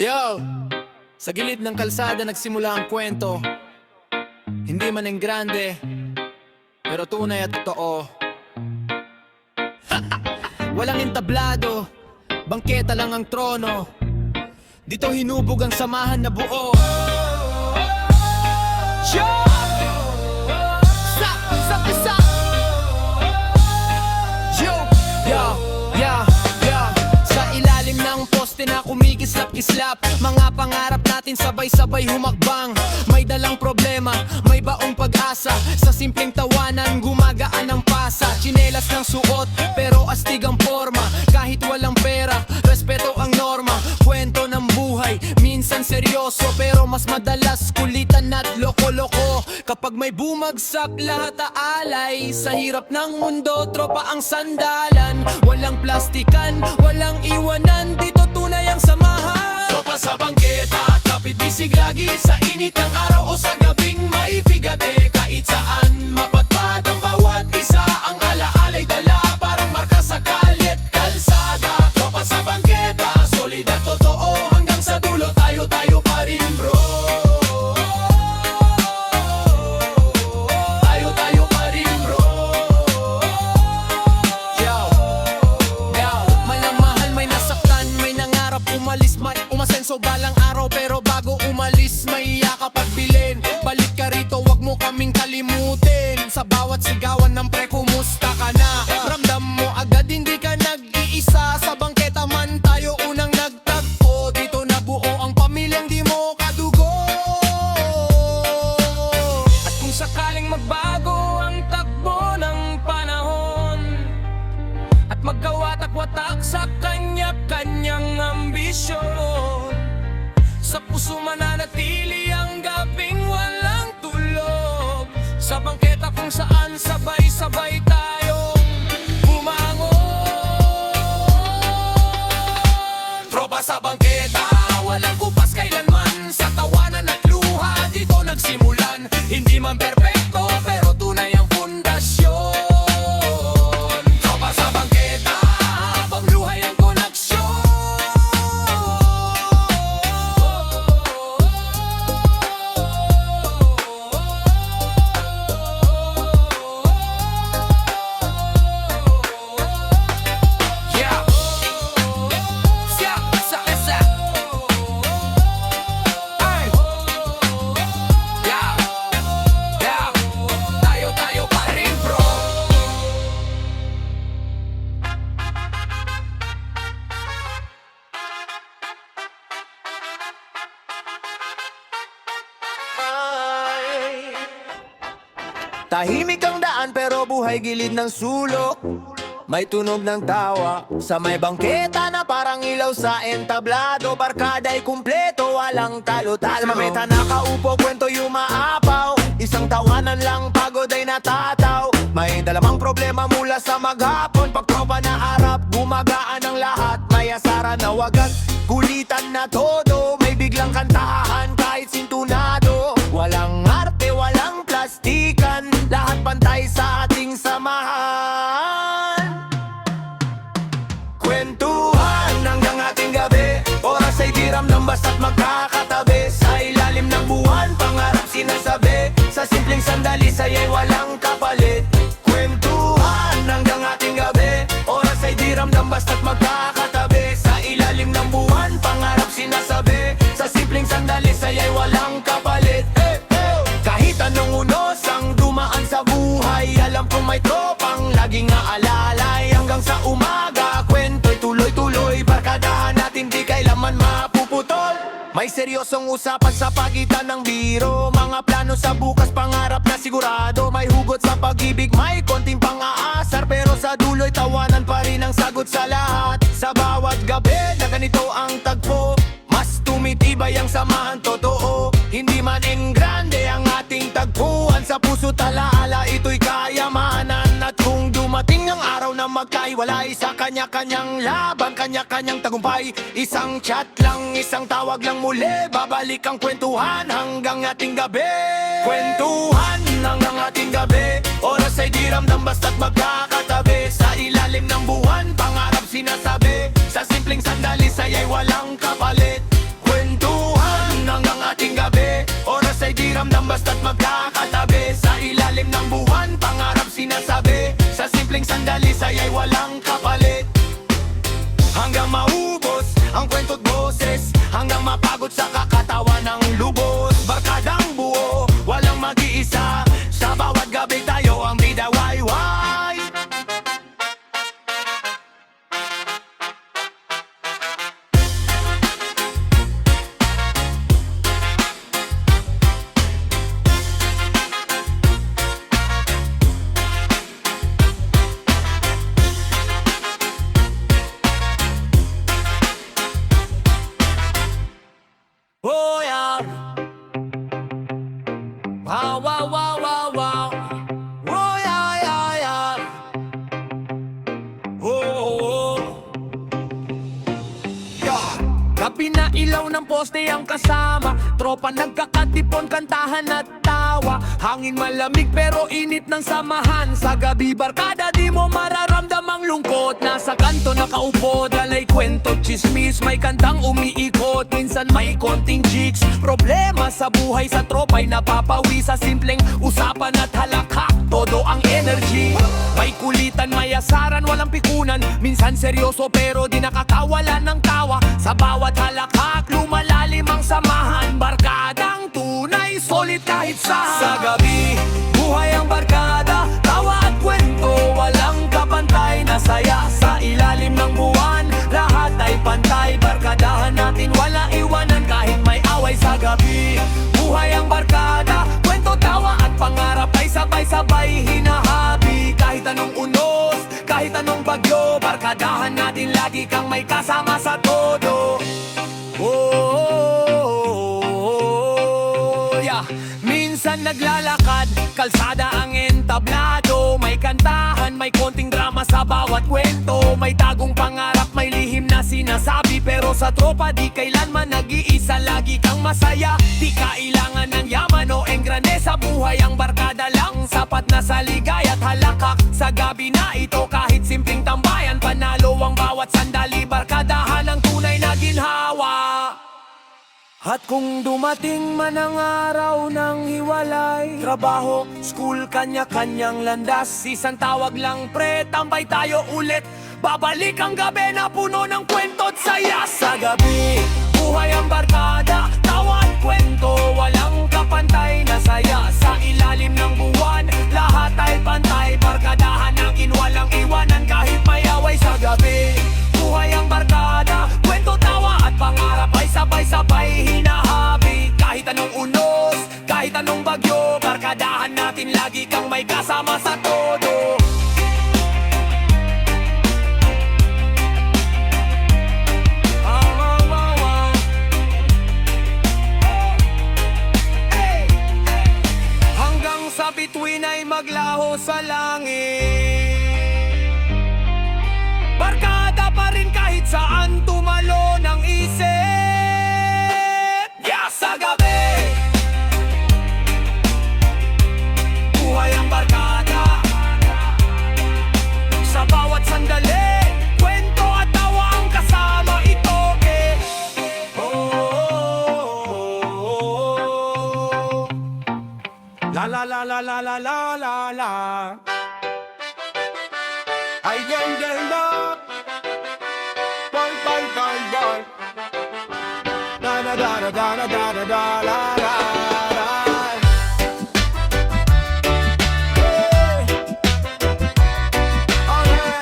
Yo! Sa gilid ng kalsada nagsimula ang kwento. Hindi man ang grande, pero tunay at totoo. Walang entablado, bangketa lang ang trono. Dito hinubog ang samahan na buo. Yo! Sa Yo! Yo! Yo! Yo! Sa ilalim ng poste na kumikislap-kislap, mga pangarap natin sabay-sabay humakbang. May dalang problema, may baong pag-asa. Sa simpleng tawanan, gumagaan ang pasa. Tsinelas ng suot, pero astig ang forma. Kahit walang pera, respeto ang norma. Kwento ng buhay, minsan seryoso, pero mas madalas kulitan at loko-loko. Kapag may bumagsak, lahat aalay. Sa hirap ng mundo, tropa ang sandalan. Walang plastikan, walang iwanan. Dito tunay ang samahan. Tropa sa bangketa, kapit bisig lagi. Sa init ng araw o sa gabing may bigate. Kahit saan, mapatpad ang bawat isa. Ang alaalay dala, parang marka sa kalye at kalsada. Tropa sa bangketa, solid at totoo. Hanggang sa dulo, tayo pa rin bro. Tayo pa rin bro. Yo, yo. Malang mahal, may nasaktan, may nangarap umalis, may umasenso balang araw. Pero bago umalis, may yakap at bilin. Balik ka rito, wag mo kaming kalimutin. Sa bawat sigawan ng pre, kumusta ka na? Ramdam mo agad, hindi ka nag-iisa. Sa bangketa man tayo unang nagtagpo. Dito nabuo ang pamilyang di mo kadugo. At kung sakaling magbago ang takbo ng panahon, at magkawatak-watak sa kanya-kanyang ambisyon, sa puso mananatili ang gabing walang tulog. Sa bangketa kung saan sabay-sabay tayong bumangon. Tropa sa bangketa, walang kupas kailanman. Sa tawanan at luha, dito nagsimulan. Hindi man perpekto, pero tunay ang pundasyon. Tropa sa bangketa, pangluhay ang koneksyon. Tahimik ang daan pero buhay gilid ng sulok. May tunog ng tawa sa may bangketa na parang ilaw sa entablado. Barkada'y kumpleto, walang talo-talo. Mameta nakaupo, kwento yung maapaw. Isang tawanan lang, pagod ay natataw. May dalamang problema mula sa maghapon. Pag tropa na harap, gumagaan ang lahat. May asara na wagas, kulitan na todo. May biglang kantahan kahit sintunado. Walang arte, walang plastikan. Lahat pantay sa ating samahan. Kwentuhan hanggang ating gabi. Oras ay di ramdam basta't magkakatabi. Sa ilalim ng buwan, pangarap sinasabi. Sa simpleng sandali, saya'y walang kapalit. Kwentuhan hanggang ating gabi. Oras ay di ramdam basta't magkakatabi. Sa ilalim ng buwan, pangarap sinasabi. Sa simpleng sandali, saya'y walang kapalit. Kahit anong unos ang dumaan sa buhay, alam kong may tropang laging aalalay. Hanggang sa umaga, kwento'y tuloy-tuloy. Barkadahan natin di kailanman mapuputol. May seryosong usapan sa pagitan ng biro. Mga plano sa bukas, pangarap na sigurado. May hugot sa pag-ibig, may konting pang-aasar. Pero sa dulo'y tawanan pa rin ang sagot sa lahat. Sa bawat gabi na ganito ang tagpo, mas tumitibay ang samahan totoo. Hindi man grande ang ating tagpuan. Sa puso talaala, ito'y kayamanan. At kung dumating ang araw na magkahiwalay, sa kanya-kanyang laban, kanya-kanyang tagumpay. Isang chat lang, isang tawag lang muli. Babalik ang kwentuhan hanggang ating gabi. Kwentuhan hanggang ating gabi. Oras ay di ramdam basta't magkakatabi. Sa ilalim ng buwan, pangarap sinasabi. Sa simpleng sandali, saya'y walang kapalit. saya'y walang kapalit. Hanggang maubos ang kwento't boses, hanggang mapagod sa kakatawa ng lubos. Barkadang buo, walang mag-iisa, sa bawat gabi tayo ang bida wayway. Oh yeah. Wow, wow, wow, wow, wow. Oh yeah, yeah, yeah. Oh, oh, oh. Yeah. Gabi na ilaw ng poste ang kasama, tropa nagkakatipon, kantahan at tawa. Hangin malamig pero init ng samahan. Sa gabi barkada di mo mararamdamang lungkot. Nasa kanto nakaupo, dalay kwento, chismis. May kantang umiikot, minsan may konting chicks. Problema sa buhay sa tropa'y napapawi. Sa simpleng usapan at halakha, todo ang energy. May kulitan, may asaran, walang pikunan. Minsan seryoso pero di nakakawala ng tawa. Sa bawat halakhak, lumalalim ang samahan. Barkadang tunay, solid kahit saan. Sa gabi, buhay ang barkada, tawa at kwento, walang kapantay na saya. Sa ilalim ng buwan, lahat ay pantay. Barkadahan natin, wala iwanan kahit may away. Sa gabi, buhay ang barkada, kwento, tawa at pangarap ay sabay-sabay hinahabi. Kahit anong unos, kahit anong bagyo, barkadahan natin, lagi kang may kasama sa todo. Oh, oh, oh, oh, yeah. Minsan naglalakad, kalsada ang entablado. May kantahan, may konting drama sa bawat kwento. May tagong pangarap, may lihim na sinasabi. Pero sa tropa di kailanman nag-iisa, lagi kang masaya. Di kailangan ng yaman o engrane sa buhay. Ang barkada lang, sapat na sa ligaya at halakak. Sa gabi na ito, kahit simpleng tambayan, panalo ang bawat sandali. Barkadahan ang tunay na ginhawa. At kung dumating man ang araw ng hiwalay, trabaho, school, kanya-kanyang landas. Isang tawag lang pre, tambay tayo ulit. Babalik ang gabi na puno ng kwento't saya. Sa gabi, buhay ang barkada, tawa at kwento, walang kapantay na saya. Sa ilalim ng buwan, lahat ay pantay. Barkadahan natin, walang iwanan kahit may away. Sa gabi, buhay ang barkada, kwento, tawa at pangarap ay sabay-sabay hinahabi. Kahit anong unos, kahit anong bagyo, barkadahan natin, lagi kang may kasama sa todo. Hanggang sa bituin ay maglaho sa langit, barkada pa rin kahit saan tumalo ng isip. Yeah, sa gabi, buhay ang barkada, sa bawat sandali, kwento at tawa ang kasama ito. Oh, oh, oh. La la la la la la la la la. Ay, yan, yan, na. Boy, boy, boy, boy. Da, da, da, da, da, da, da, da, da, la, la, la. Hey. Oh, yeah.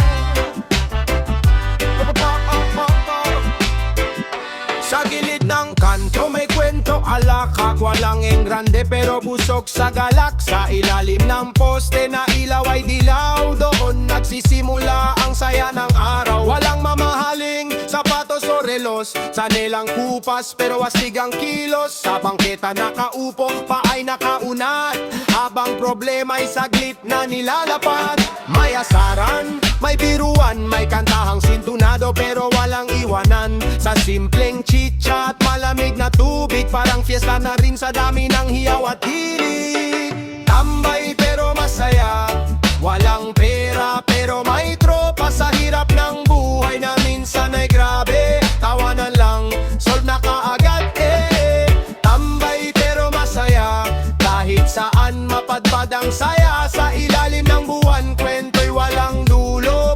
Sa gilid ng kanto may kwento alakak, walang engrande pero busog sa galak. Sa ilalim ng poste na ilaw ay dilaw, doon nagsisimula ang saya ng araw. Walang mamahaling sapatos o relos, sanelang kupas pero astig ang kilos. Sa bangketa nakaupo, paay nakaunat, habang problema ay saglit na nilalapat. May asaran, may biruan, may kantahang sintunado pero walang iwanan. Sa simpleng chit-chat, malamig na tubig, parang fiesta na rin sa dami ng hiyaw at hilig. Tambay pero masaya, walang pera pero may tropa. Sa hirap ng buhay na minsan ay grabe, tawanan lang, solve na kaagad Tambay pero masaya, kahit saan mapadpad ang saya. Sa ilalim ng buwan, kwento'y walang dulo.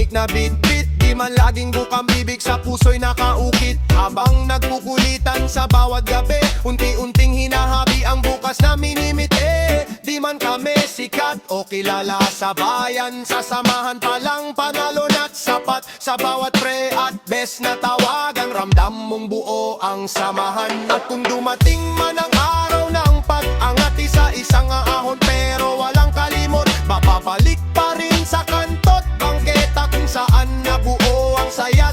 tahimik na bit-bit, di man laging bukang bibig, sa puso'y nakaukit. Habang nagkukulitan sa bawat gabi, unti-unting hinahabi ang bukas na minimiti. Di man kami sikat o kilala sa bayan, sa samahan pa lang panalo na't sapat. Sa bawat pre at best na tawagan, ramdam mong buo ang samahan. At kung dumating man ang araw ng pag-angat, isa-isang ahon pero walang kalimot, mapapalik pa rin sa kantot bangketa kung saan nabuo ang saya.